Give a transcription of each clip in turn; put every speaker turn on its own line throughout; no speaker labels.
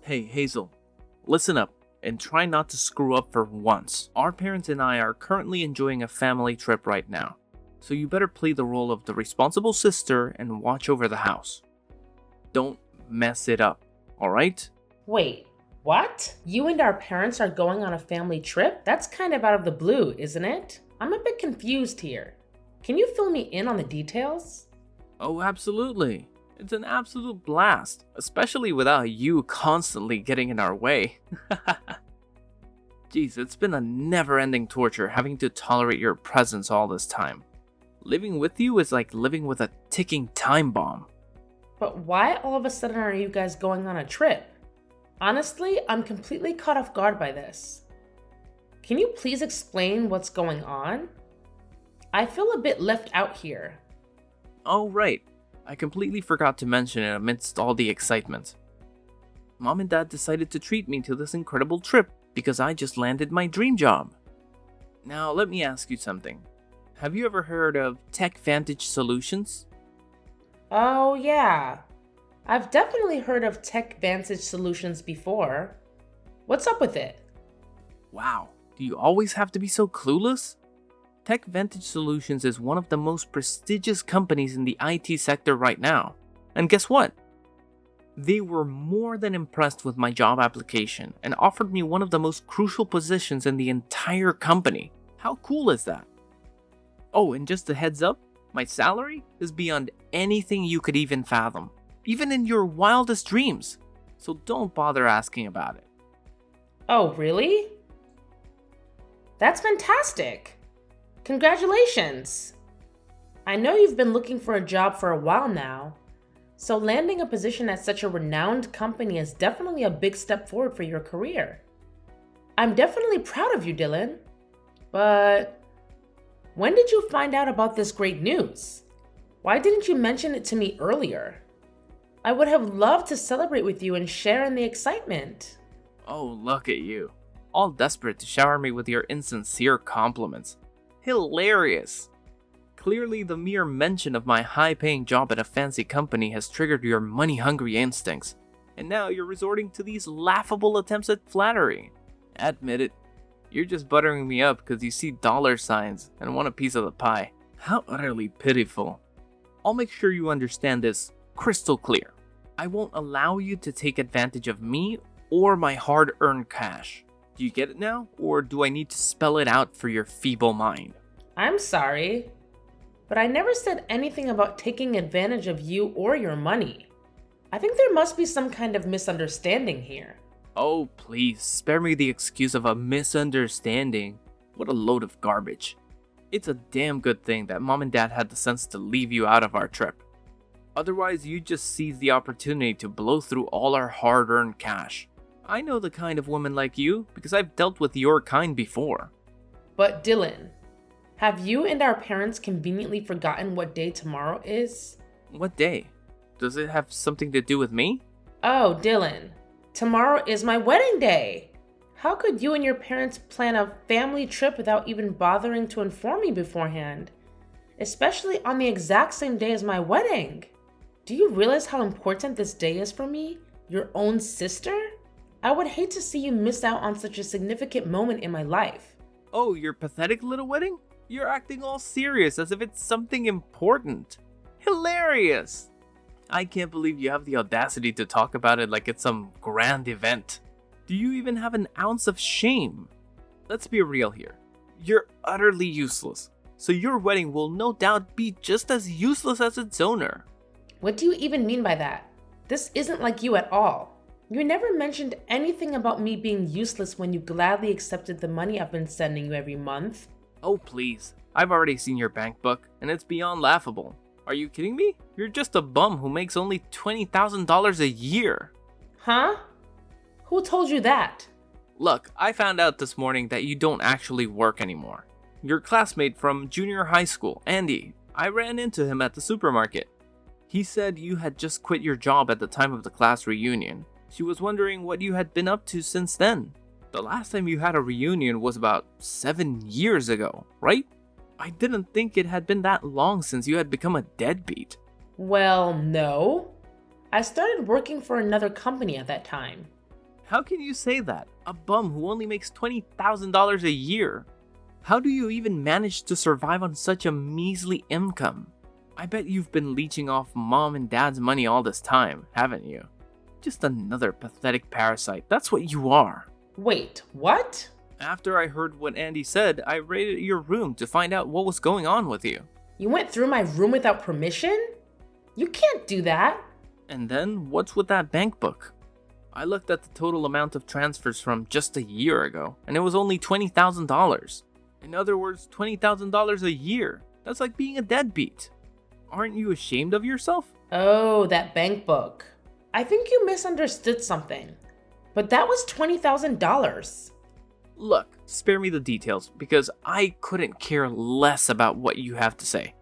Hey, Hazel, listen up and try not to screw up for once. Our parents and I are currently enjoying a family trip right now, so you better play the role of the responsible sister and watch over the house. Don't mess it up, alright?
Wait, what? You and our parents are going on a family trip? That's kind of out of the blue, isn't it? I'm a bit confused here. Can you fill me in on the details?
Oh, absolutely. It's an absolute blast, especially without you constantly getting in our way. Jeez, it's been a never-ending torture having to tolerate your presence all this time. Living with you is like living with a ticking time bomb.
But why all of a sudden are you guys going on a trip? Honestly, I'm completely caught off guard by this. Can you please explain what's going on? I feel a bit left out here.
Oh, right. I completely forgot to mention it amidst all the excitement. Mom and Dad decided to treat me to this incredible trip because I just landed my dream job. Now, let me ask you something. Have you ever heard of TechVantage Solutions?
Oh yeah, I've definitely heard of TechVantage Solutions before. What's up with it?
Wow, do you always have to be so clueless? TechVantage Solutions is one of the most prestigious companies in the IT sector right now. And guess what? They were more than impressed with my job application and offered me one of the most crucial positions in the entire company. How cool is that? Oh, and just a heads up, my salary is beyond anything you could even fathom, even in your wildest dreams. So don't bother asking about it.
Oh, really? That's fantastic! Congratulations! I know you've been looking for a job for a while now, so landing a position at such a renowned company is definitely a big step forward for your career. I'm definitely proud of you, Dylan. But when did you find out about this great news? Why didn't you mention it to me earlier? I would have loved to celebrate with you and share in the excitement.
Oh, look at you. All desperate to shower me with your insincere compliments. Hilarious! Clearly, the mere mention of my high-paying job at a fancy company has triggered your money-hungry instincts, and now you're resorting to these laughable attempts at flattery. Admit it, you're just buttering me up because you see dollar signs and want a piece of the pie. How utterly pitiful. I'll make sure you understand this crystal clear. I won't allow you to take advantage of me or my hard-earned cash. Do you get it now, or do I need to spell it out for your feeble mind?
I'm sorry, but I never said anything about taking advantage of you or your money. I think there must be some kind of misunderstanding here.
Oh, please, spare me the excuse of a misunderstanding. What a load of garbage. It's a damn good thing that Mom and Dad had the sense to leave you out of our trip. Otherwise, you'd just seize the opportunity to blow through all our hard-earned cash. I know the kind of woman like you because I've dealt with your kind before.
But Dylan, have you and our parents conveniently forgotten what day tomorrow is?
What day? Does it have something to do with me?
Oh, Dylan, tomorrow is my wedding day. How could you and your parents plan a family trip without even bothering to inform me beforehand? Especially on the exact same day as my wedding. Do you realize how important this day is for me, your own sister? I would hate to see you miss out on such a significant moment in my life.
Oh, your pathetic little wedding? You're acting all serious as if it's something important. Hilarious! I can't believe you have the audacity to talk about it like it's some grand event. Do you even have an ounce of shame? Let's be real here. You're utterly useless, so your wedding will no doubt be just as useless as its owner.
What do you even mean by that? This isn't like you at all. You never mentioned anything about me being useless when you gladly accepted the money I've been sending you every month.
Oh please, I've already seen your bank book, and it's beyond laughable. Are you kidding me? You're just a bum who makes only $20,000 a year.
Huh? Who told you that?
Look, I found out this morning that you don't actually work anymore. Your classmate from junior high school, Andy, I ran into him at the supermarket. He said you had just quit your job at the time of the class reunion. She was wondering what you had been up to since then. The last time you had a reunion was about 7 years ago, right? I didn't think it had been that long since you had become a deadbeat.
Well, no. I started working for another company at that time.
How can you say that? A bum who only makes $20,000 a year. How do you even manage to survive on such a measly income? I bet you've been leeching off mom and dad's money all this time, haven't you? Just another pathetic parasite, that's what you are.
Wait, what?
After I heard what Andy said, I raided your room to find out what was going on with you.
You went through my room without permission? You can't do that.
And then, what's with that bank book? I looked at the total amount of transfers from just a year ago, and it was only $20,000. In other words, $20,000 a year. That's like being a deadbeat. Aren't you ashamed of yourself?
Oh, that bank book. I think you misunderstood something. But that was $20,000.
Look, spare me the details, because I couldn't care less about what you have to say.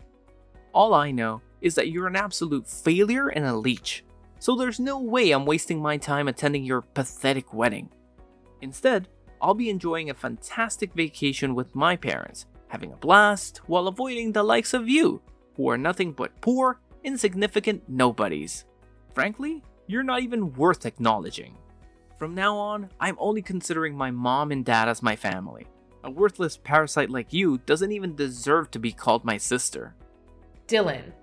All I know is that you're an absolute failure and a leech. So there's no way I'm wasting my time attending your pathetic wedding. Instead, I'll be enjoying a fantastic vacation with my parents, having a blast while avoiding the likes of you, who are nothing but poor, insignificant nobodies. Frankly, you're not even worth acknowledging. From now on, I'm only considering my mom and dad as my family. A worthless parasite like you doesn't even deserve to be called my sister.
Dylan,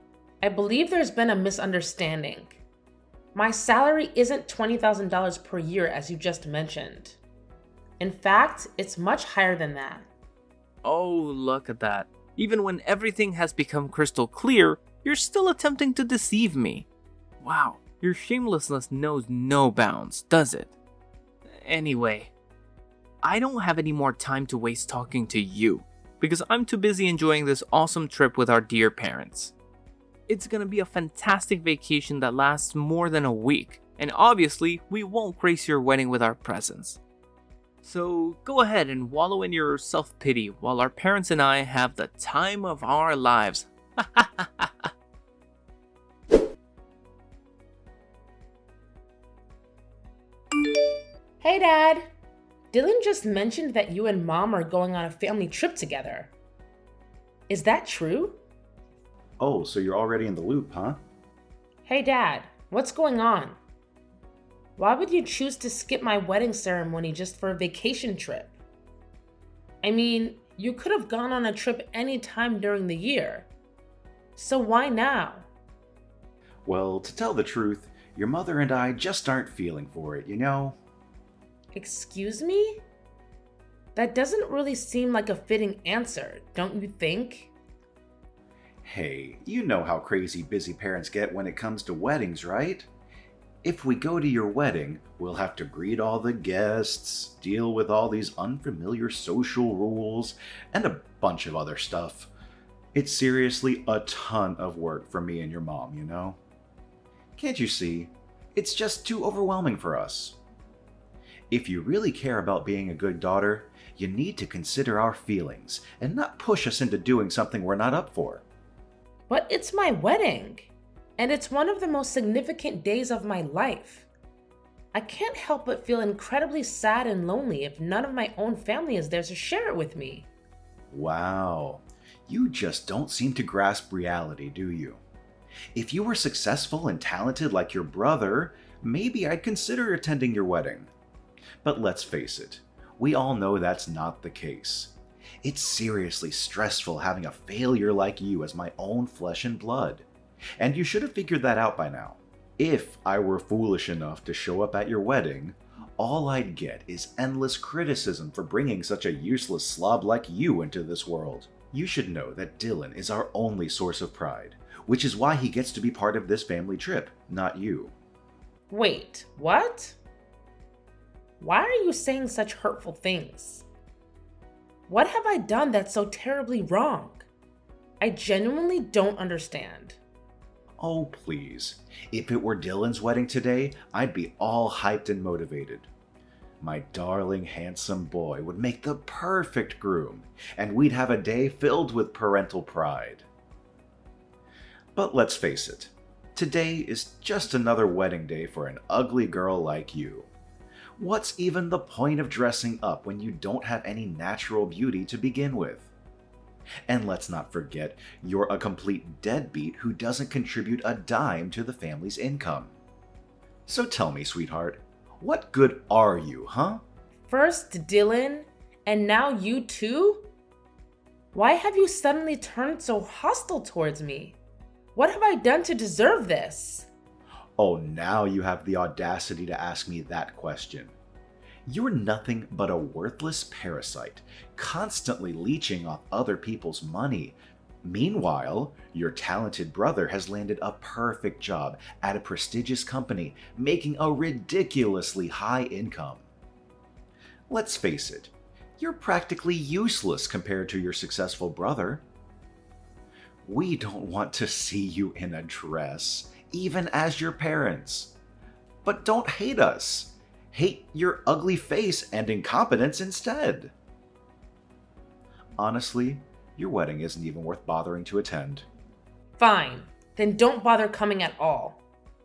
I believe there's been a misunderstanding. My salary isn't $20,000 per year as you just mentioned. In fact, it's much higher than that.
Oh, look at that. Even when everything has become crystal clear, you're still attempting to deceive me. Wow, your shamelessness knows no bounds, does it? Anyway, I don't have any more time to waste talking to you, because I'm too busy enjoying this awesome trip with our dear parents. It's gonna be a fantastic vacation that lasts more than a week, and obviously, we won't grace your wedding with our presence. So go ahead and wallow in your self-pity while our parents and I have the time of our lives.
Hey, Dad. Dylan just mentioned that you and Mom are going on a family trip together. Is that true?
Oh, so you're already in the loop, huh?
Hey, Dad. What's going on? Why would you choose to skip my wedding ceremony just for a vacation trip? I mean, you could have gone on a trip any time during the year. So why now?
Well, to tell the truth, your mother and I just aren't feeling for it, you know?
Excuse me? That doesn't really seem like a fitting answer, don't you think?
Hey, you know how crazy busy parents get when it comes to weddings, right? If we go to your wedding, we'll have to greet all the guests, deal with all these unfamiliar social rules, and a bunch of other stuff. It's seriously a ton of work for me and your mom, you know? Can't you see? It's just too overwhelming for us. If you really care about being a good daughter, you need to consider our feelings and not push us into doing something we're not up for.
But it's my wedding, and it's one of the most significant days of my life. I can't help but feel incredibly sad and lonely if none of my own family is there to share it with me.
Wow, you just don't seem to grasp reality, do you? If you were successful and talented like your brother, maybe I'd consider attending your wedding. But let's face it, we all know that's not the case. It's seriously stressful having a failure like you as my own flesh and blood. And you should have figured that out by now. If I were foolish enough to show up at your wedding, all I'd get is endless criticism for bringing such a useless slob like you into this world. You should know that Dylan is our only source of pride, which is why he gets to be part of this family trip, not you.
Wait, what? Why are you saying such hurtful things? What have I done that's so terribly wrong? I genuinely don't understand.
Oh, please. If it were Dylan's wedding today, I'd be all hyped and motivated. My darling, handsome boy would make the perfect groom, and we'd have a day filled with parental pride. But let's face it, today is just another wedding day for an ugly girl like you. What's even the point of dressing up when you don't have any natural beauty to begin with? And let's not forget, you're a complete deadbeat who doesn't contribute a dime to the family's income. So tell me, sweetheart, What good are you, huh?
First Dylan, and now you too? Why have you suddenly turned so hostile towards me? What have I done to deserve this?
Oh, now you have the audacity to ask me that question. You're nothing but a worthless parasite, constantly leeching off other people's money. Meanwhile, your talented brother has landed a perfect job at a prestigious company, making a ridiculously high income. Let's face it, you're practically useless compared to your successful brother. We don't want to see you in a dress, even as your parents. But don't hate us. Hate your ugly face and incompetence instead. Honestly, your wedding isn't even worth bothering to attend.
Fine, then don't bother coming at all.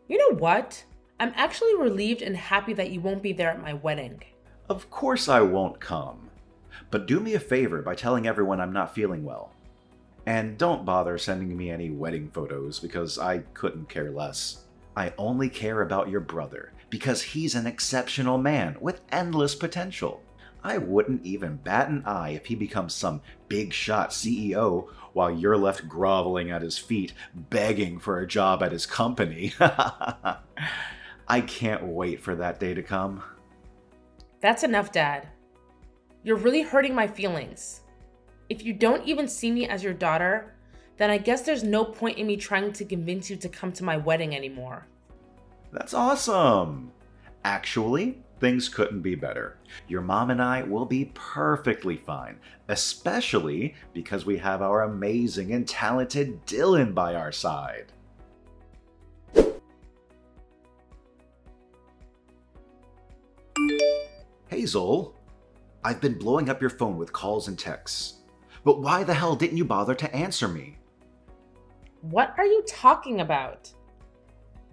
You know what? I'm actually relieved and happy that you won't be there at my wedding.
Of course I won't come. But do me a favor by telling everyone I'm not feeling well. And don't bother sending me any wedding photos because I couldn't care less. I only care about your brother because he's an exceptional man with endless potential. I wouldn't even bat an eye if he becomes some big shot CEO while you're left groveling at his feet, begging for a job at his company. I can't wait for that day to come.
That's enough, Dad. You're really hurting my feelings. If you don't even see me as your daughter, then I guess there's no point in me trying to convince you to come to my wedding anymore.
That's awesome! Actually, things couldn't be better. Your mom and I will be perfectly fine, especially because we have our amazing and talented Dylan by our side. Hazel, I've been blowing up your phone with calls and texts. But why the hell didn't you bother to answer me?
What are you talking about?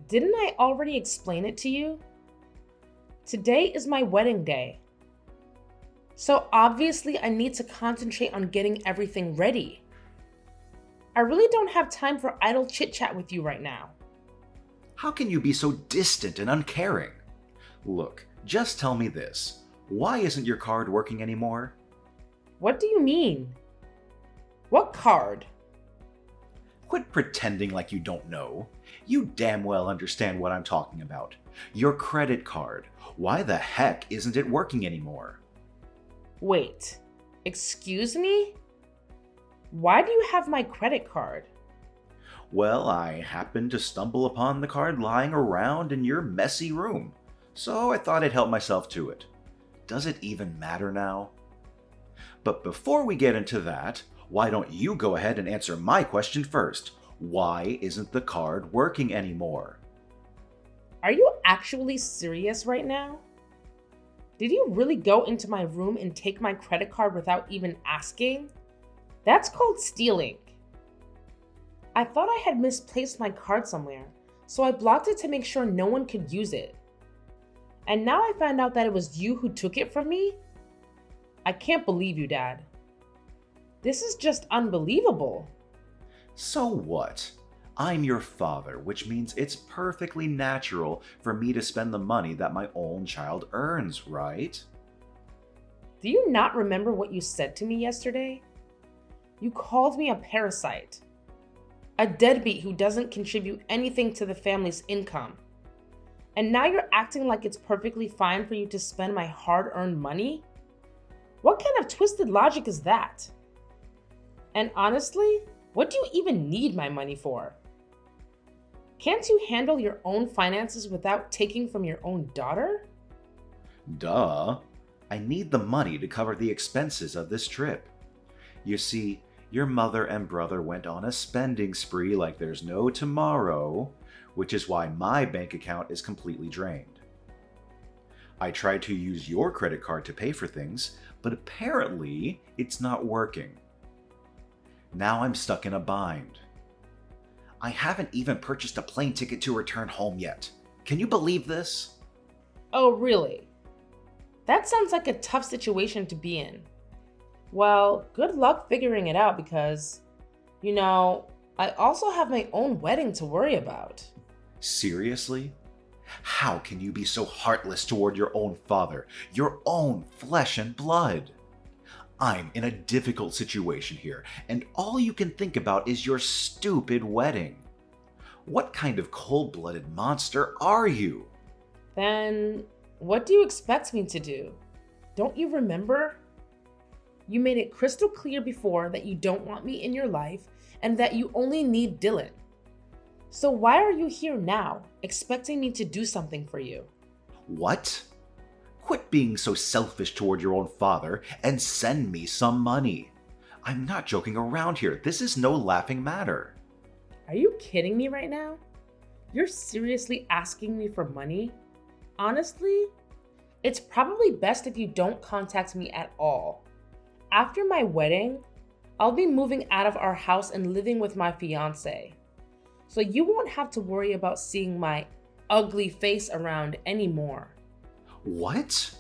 Didn't I already explain it to you? Today is my wedding day. So obviously I need to concentrate on getting everything ready. I really don't have time for idle chit-chat with you right now.
How can you be so distant and uncaring? Look, just tell me this. Why isn't your card working anymore?
What do you mean? What card?
Quit pretending like you don't know. You damn well understand what I'm talking about. Your credit card. Why the heck isn't it working anymore?
Wait, excuse me? Why do you have my credit card?
Well, I happened to stumble upon the card lying around in your messy room, so I thought I'd help myself to it. Does it even matter now? But before we get into that, why don't you go ahead and answer my question first? Why isn't the card working anymore?
Are you actually serious right now? Did you really go into my room and take my credit card without even asking? That's called stealing. I thought I had misplaced my card somewhere, so I blocked it to make sure no one could use it. And now I found out that it was you who took it from me? I can't believe you, Dad. This is just unbelievable.
So what? I'm your father, which means it's perfectly natural for me to spend the money that my own child earns, right?
Do you not remember what you said to me yesterday? You called me a parasite, a deadbeat who doesn't contribute anything to the family's income. And now you're acting like it's perfectly fine for you to spend my hard-earned money? What kind of twisted logic is that? And honestly, what do you even need my money for? Can't you handle your own finances without taking from your own daughter?
Duh. I need the money to cover the expenses of this trip. You see, your mother and brother went on a spending spree like there's no tomorrow, which is why my bank account is completely drained. I tried to use your credit card to pay for things, but apparently it's not working. Now I'm stuck in a bind. I haven't even purchased a plane ticket to return home yet. Can you believe this?
Oh, really? That sounds like a tough situation to be in. Well, good luck figuring it out because, I also have my own wedding to worry about.
Seriously? How can you be so heartless toward your own father, your own flesh and blood? I'm in a difficult situation here, and all you can think about is your stupid wedding. What kind of cold-blooded monster are you?
Then, what do you expect me to do? Don't you remember? You made it crystal clear before that you don't want me in your life and that you only need Dylan. So why are you here now, expecting me to do something for you?
What? Quit being so selfish toward your own father and send me some money. I'm not joking around here. This is no laughing matter.
Are you kidding me right now? You're seriously asking me for money? Honestly, it's probably best if you don't contact me at all. After my wedding, I'll be moving out of our house and living with my fiance. So you won't have to worry about seeing my ugly face around anymore.
What?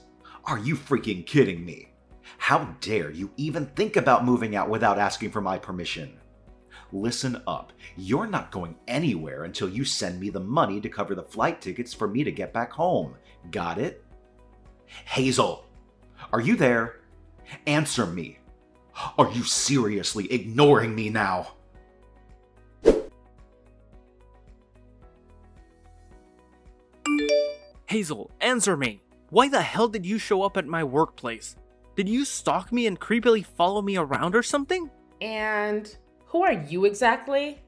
Are you freaking kidding me? How dare you even think about moving out without asking for my permission? Listen up. You're not going anywhere until you send me the money to cover the flight tickets for me to get back home. Got it? Hazel, are you there? Answer me. Are you seriously ignoring me now?
Hazel, answer me! Why the hell did you show up at my workplace? Did you stalk me and creepily follow me around or something?
And who are you exactly?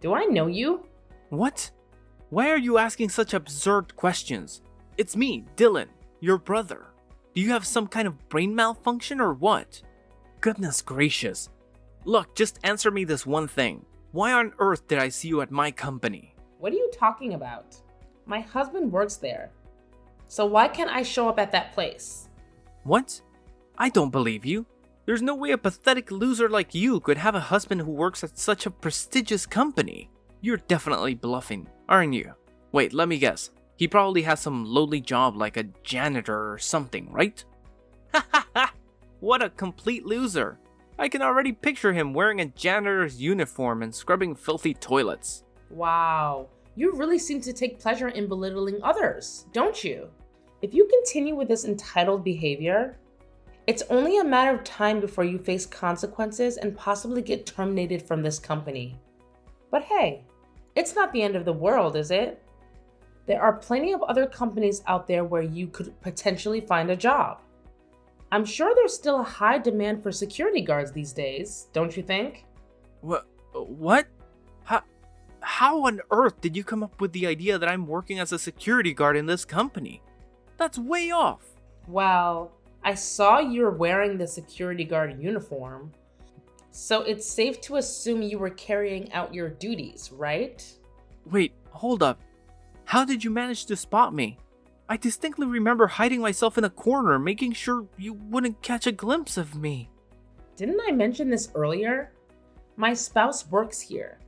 Do I know you?
What? Why are you asking such absurd questions? It's me, Dylan, your brother. Do you have some kind of brain malfunction or what? Goodness gracious. Look, just answer me this one thing. Why on earth did I see you at my company?
What are you talking about? My husband works there. So why can't I show up at that place?
What? I don't believe you. There's no way a pathetic loser like you could have a husband who works at such a prestigious company. You're definitely bluffing, aren't you? Wait, let me guess. He probably has some lowly job like a janitor or something, right? Ha ha ha! What a complete loser. I can already picture him wearing a janitor's uniform and scrubbing filthy toilets.
Wow, you really seem to take pleasure in belittling others, don't you? If you continue with this entitled behavior, it's only a matter of time before you face consequences and possibly get terminated from this company. But hey, it's not the end of the world, is it? There are plenty of other companies out there where you could potentially find a job. I'm sure there's still a high demand for security guards these days, don't you think?
What? How on earth did you come up with the idea that I'm working as a security guard in this company? That's way off.
Well, I saw you're wearing the security guard uniform, so it's safe to assume you were carrying out your duties, right?
Wait, hold up. How did you manage to spot me? I distinctly remember hiding myself in a corner, making sure you wouldn't catch a glimpse of me.
Didn't I mention this earlier? My spouse works here,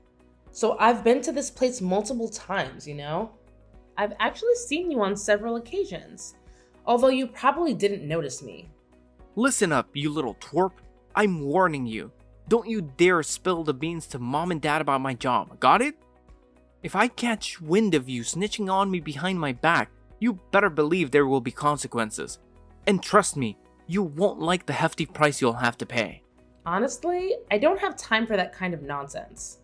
so I've been to this place multiple times, you know? I've actually seen you on several occasions, although you probably didn't notice me.
Listen up, you little twerp. I'm warning you. Don't you dare spill the beans to mom and dad about my job, got it? If I catch wind of you snitching on me behind my back, you better believe there will be consequences. And trust me, you won't like the hefty price you'll have to pay.
Honestly, I don't have time for that kind of nonsense.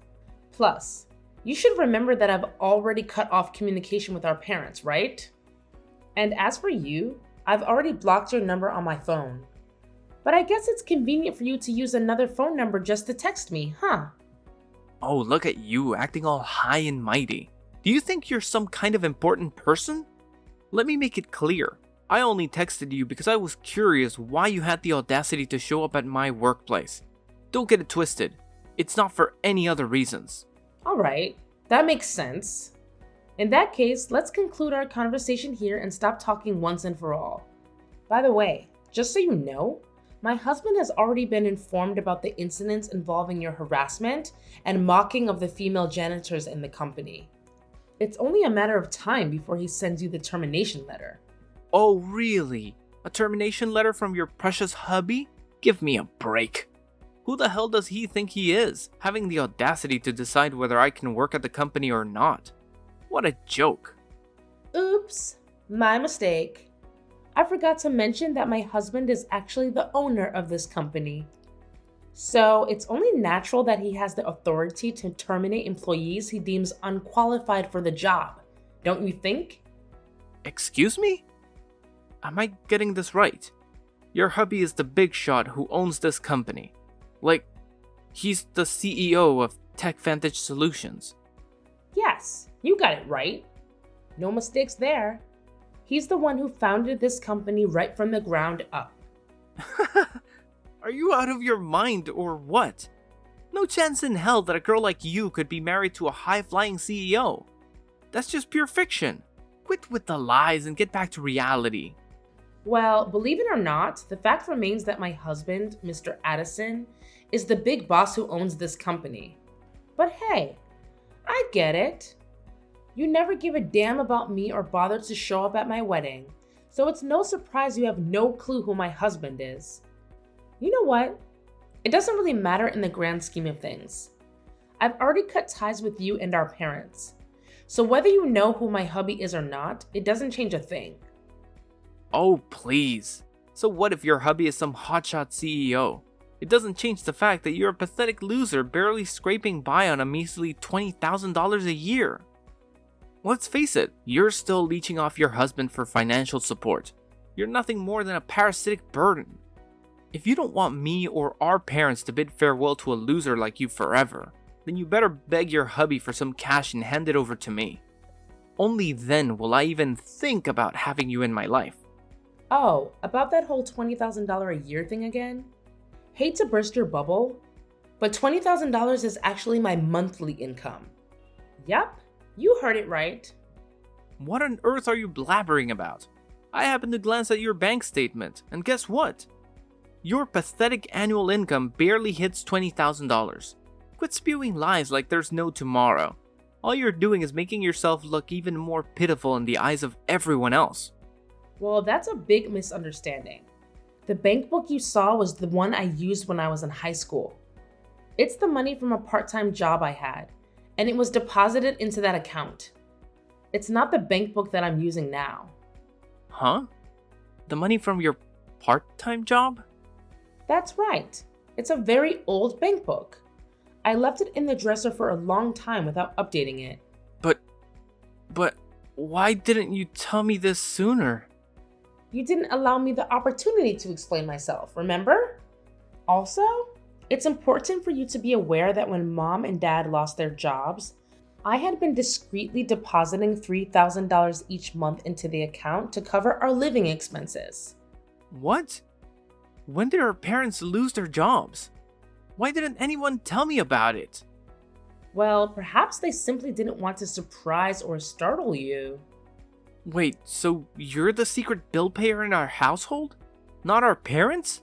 Plus, you should remember that I've already cut off communication with our parents, right? And as for you, I've already blocked your number on my phone. But I guess it's convenient for you to use another phone number just to text me, huh?
Oh, look at you, acting all high and mighty. Do you think you're some kind of important person? Let me make it clear. I only texted you because I was curious why you had the audacity to show up at my workplace. Don't get it twisted. It's not for any other reasons.
Alright, that makes sense. In that case, let's conclude our conversation here and stop talking once and for all. By the way, just so you know, my husband has already been informed about the incidents involving your harassment and mocking of the female janitors in the company. It's only a matter of time before he sends you the termination letter.
Oh, really? A termination letter from your precious hubby? Give me a break. Who the hell does he think he is, having the audacity to decide whether I can work at the company or not? What a joke.
Oops, my mistake. I forgot to mention that my husband is actually the owner of this company. So it's only natural that he has the authority to terminate employees he deems unqualified for the job, don't you think?
Excuse me? Am I getting this right? Your hubby is the big shot who owns this company. Like, he's the CEO of TechVantage Solutions.
Yes, you got it right. No mistakes there. He's the one who founded this company right from the ground up.
Are you out of your mind or what? No chance in hell that a girl like you could be married to a high-flying CEO. That's just pure fiction. Quit with the lies and get back to reality.
Well, believe it or not, the fact remains that my husband, Mr. Addison, is the big boss who owns this company. But hey, I get it. You never give a damn about me or bother to show up at my wedding, so it's no surprise you have no clue who my husband is. You know what? It doesn't really matter in the grand scheme of things. I've already cut ties with you and our parents. So whether you know who my hubby is or not, it doesn't change a thing.
Oh, please. So what if your hubby is some hotshot CEO? It doesn't change the fact that you're a pathetic loser barely scraping by on a measly $20,000 a year. Let's face it, you're still leeching off your husband for financial support. You're nothing more than a parasitic burden. If you don't want me or our parents to bid farewell to a loser like you forever, then you better beg your hubby for some cash and hand it over to me. Only then will I even think about having you in my life.
Oh, about that whole $20,000 a year thing again? Hate to burst your bubble, but $20,000 is actually my monthly income. Yup, you heard it right.
What on earth are you blabbering about? I happened to glance at your bank statement, and guess what? Your pathetic annual income barely hits $20,000. Quit spewing lies like there's no tomorrow. All you're doing is making yourself look even more pitiful in the eyes of everyone else.
Well, that's a big misunderstanding. The bank book you saw was the one I used when I was in high school. It's the money from a part-time job I had, and it was deposited into that account. It's not the bank book that I'm using now.
Huh? The money from your part-time job?
That's right. It's a very old bank book. I left it in the dresser for a long time without updating it.
But why didn't you tell me this sooner?
You didn't allow me the opportunity to explain myself, remember? Also, it's important for you to be aware that when mom and dad lost their jobs, I had been discreetly depositing $3,000 each month into the account to cover our living expenses.
What? When did our parents lose their jobs? Why didn't anyone tell me about it?
Well, perhaps they simply didn't want to surprise or startle you.
Wait, so you're the secret bill payer in our household? Not our parents?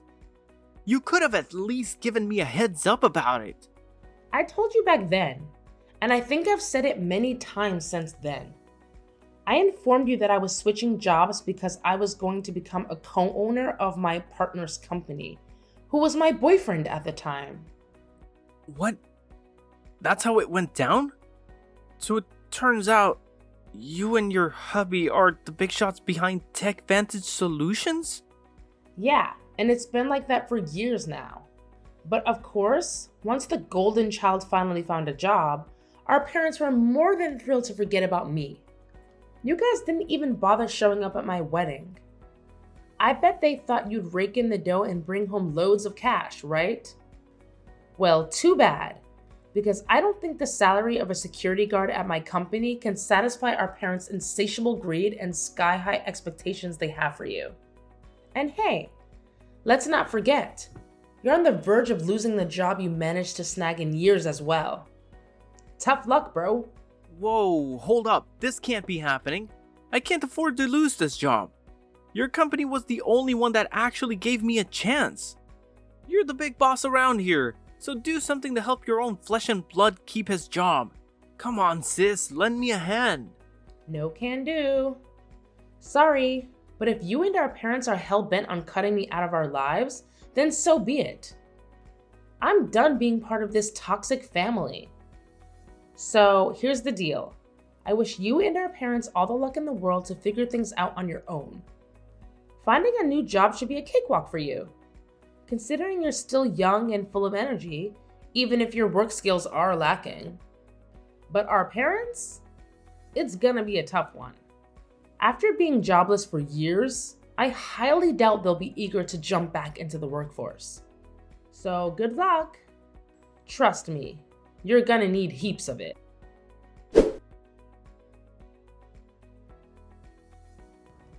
You could have at least given me a heads up about it.
I told you back then, and I think I've said it many times since then. I informed you that I was switching jobs because I was going to become a co-owner of my partner's company, who was my boyfriend at the time.
What? That's how it went down? So it turns out you and your hubby are the big shots behind TechVantage Solutions?
Yeah, and it's been like that for years now. But of course, once the golden child finally found a job, our parents were more than thrilled to forget about me. You guys didn't even bother showing up at my wedding. I bet they thought you'd rake in the dough and bring home loads of cash, right? Well, too bad, because I don't think the salary of a security guard at my company can satisfy our parents' insatiable greed and sky-high expectations they have for you. And hey, let's not forget, you're on the verge of losing the job you managed to snag in years as well. Tough luck, bro.
Whoa, hold up. This can't be happening. I can't afford to lose this job. Your company was the only one that actually gave me a chance. You're the big boss around here, so do something to help your own flesh and blood keep his job. Come on, sis, lend me a hand.
No can do. Sorry, but if you and our parents are hell-bent on cutting me out of our lives, then so be it. I'm done being part of this toxic family. So here's the deal. I wish you and our parents all the luck in the world to figure things out on your own. Finding a new job should be a cakewalk for you, considering you're still young and full of energy, even if your work skills are lacking. But our parents? It's gonna be a tough one. After being jobless for years, I highly doubt they'll be eager to jump back into the workforce. So good luck. Trust me, you're gonna need heaps of it.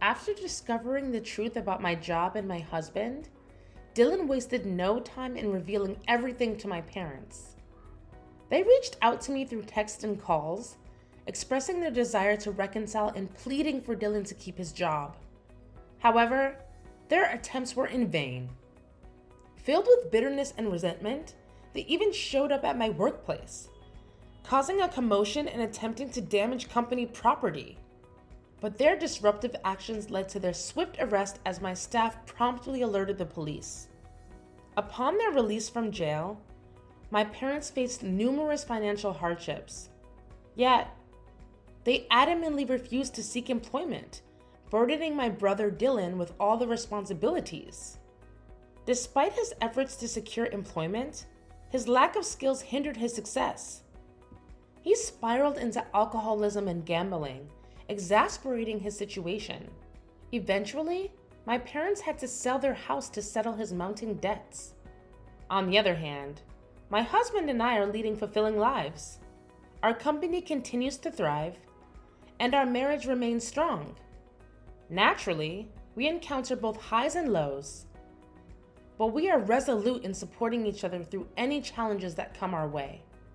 After discovering the truth about my job and my husband, Dylan wasted no time in revealing everything to my parents. They reached out to me through text and calls, expressing their desire to reconcile and pleading for Dylan to keep his job. However, their attempts were in vain. Filled with bitterness and resentment, they even showed up at my workplace, causing a commotion and attempting to damage company property. But their disruptive actions led to their swift arrest as my staff promptly alerted the police. Upon their release from jail, my parents faced numerous financial hardships. Yet, they adamantly refused to seek employment, burdening my brother Dylan with all the responsibilities. Despite his efforts to secure employment, his lack of skills hindered his success. He spiraled into alcoholism and gambling, exasperating his situation. Eventually, my parents had to sell their house to settle his mounting debts. On the other hand, my husband and I are leading fulfilling lives. Our company continues to thrive, and our marriage remains strong. Naturally, we encounter both highs and lows, but we are resolute in supporting each other through any challenges that come our way.